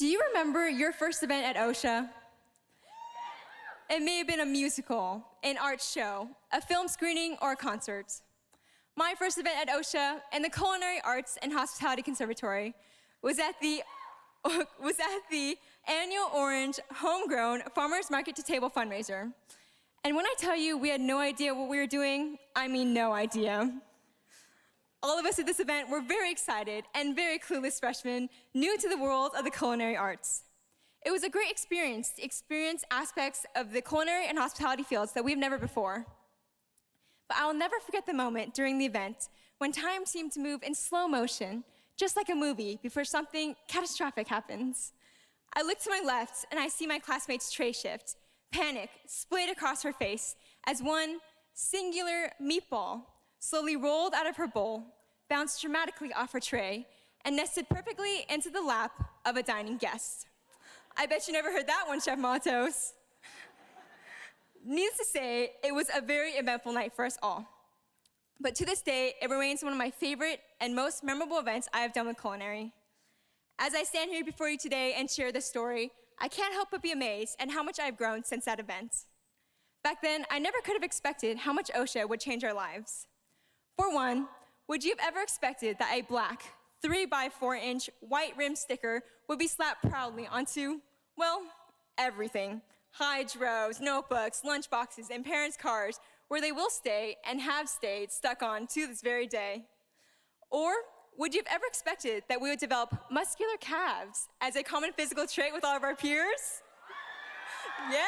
Do you remember your first event at OSHA? It may have been a musical, an art show, a film screening, or a concert. My first event at OSHA and the Culinary Arts and Hospitality Conservatory was at the annual Orange Homegrown Farmers Market to Table fundraiser. And when I tell you we had no idea what we were doing, I mean no idea. All of us at this event were very excited and very clueless freshmen, new to the world of the culinary arts. It was a great experience to experience aspects of the culinary and hospitality fields that we've never before. But I will never forget the moment during the event when time seemed to move in slow motion, just like a movie before something catastrophic happens. I look to my left and I see my classmate's tray shift, panic splayed across her face as one singular meatball slowly rolled out of her bowl, bounced dramatically off her tray, and nested perfectly into the lap of a dining guest. I bet you never heard that one, Chef Matos. Needless to say, it was a very eventful night for us all. But to this day, it remains one of my favorite and most memorable events I have done with culinary. As I stand here before you today and share this story, I can't help but be amazed at how much I've grown since that event. Back then, I never could have expected how much OSHA would change our lives. For one, would you have ever expected that a black 3x4-inch white rim sticker would be slapped proudly onto, well, everything? Hydros, notebooks, lunchboxes, and parents' cars, where they will stay and have stayed stuck on to this very day. Or would you have ever expected that we would develop muscular calves as a common physical trait with all of our peers? Yeah.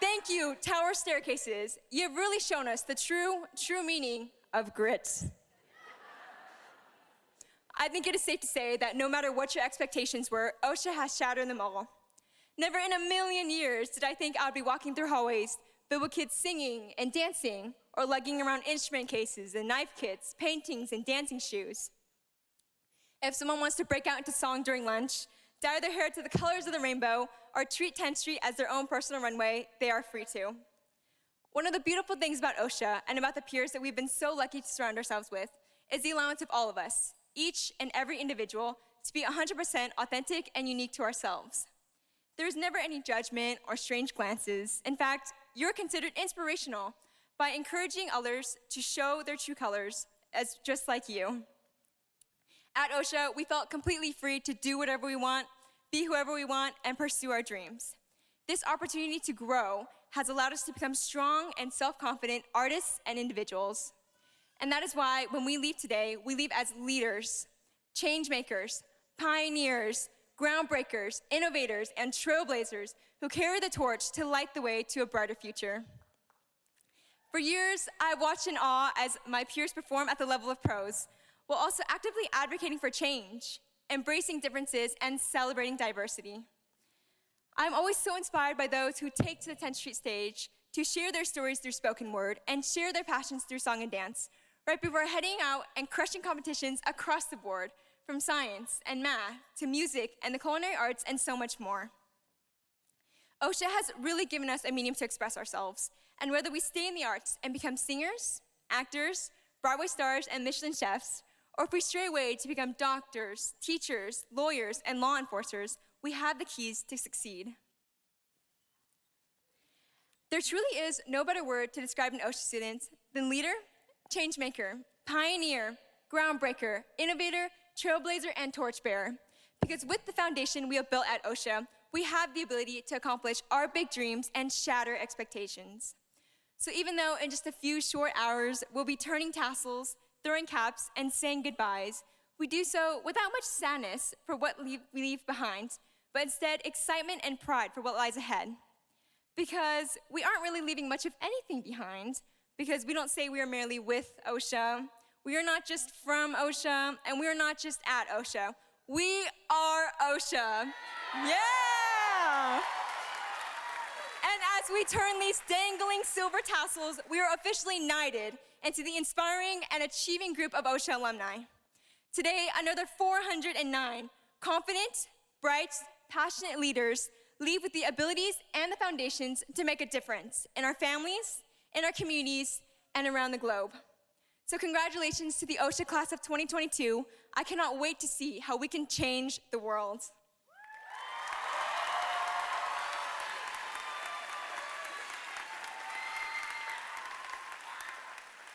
Thank you, tower staircases. You have really shown us the true meaning of grit. I think it is safe to say that no matter what your expectations were, OSHA has shattered them all. Never in a million years did I think I would be walking through hallways filled with kids singing and dancing, or lugging around instrument cases and knife kits, paintings, and dancing shoes. If someone wants to break out into song during lunch, dye their hair to the colors of the rainbow, or treat 10th Street as their own personal runway, they are free to. One of the beautiful things about OSHA and about the peers that we've been so lucky to surround ourselves with is the allowance of all of us, each and every individual, to be 100% authentic and unique to ourselves. There is never any judgment or strange glances. In fact, you're considered inspirational by encouraging others to show their true colors as just like you. At OSHA, we felt completely free to do whatever we want, be whoever we want, and pursue our dreams. This opportunity to grow has allowed us to become strong and self-confident artists and individuals. And that is why when we leave today, we leave as leaders, change makers, pioneers, groundbreakers, innovators, and trailblazers who carry the torch to light the way to a brighter future. For years, I've watched in awe as my peers perform at the level of pros, while also actively advocating for change, embracing differences, and celebrating diversity. I'm always so inspired by those who take to the 10th Street stage to share their stories through spoken word and share their passions through song and dance, right before heading out and crushing competitions across the board, from science and math to music and the culinary arts and so much more. OSHA has really given us a medium to express ourselves, and whether we stay in the arts and become singers, actors, Broadway stars, and Michelin chefs, or if we stray away to become doctors, teachers, lawyers, and law enforcers, we have the keys to succeed. There truly is no better word to describe an OSHA student than leader, changemaker, pioneer, groundbreaker, innovator, trailblazer, and torchbearer. Because with the foundation we have built at OSHA, we have the ability to accomplish our big dreams and shatter expectations. So even though in just a few short hours we'll be turning tassels, throwing caps, and saying goodbyes, we do so without much sadness for what we leave behind, but instead excitement and pride for what lies ahead. Because we aren't really leaving much of anything behind, because we don't say we are merely with OSHA, we are not just from OSHA, and we are not just at OSHA. We are OSHA. Yeah! And as we turn these dangling silver tassels, we are officially knighted into the inspiring and achieving group of OSHA alumni. Today, another 409 confident, bright, passionate leaders leave with the abilities and the foundations to make a difference in our families, in our communities, and around the globe. So congratulations to the OSHA class of 2022. I cannot wait to see how we can change the world.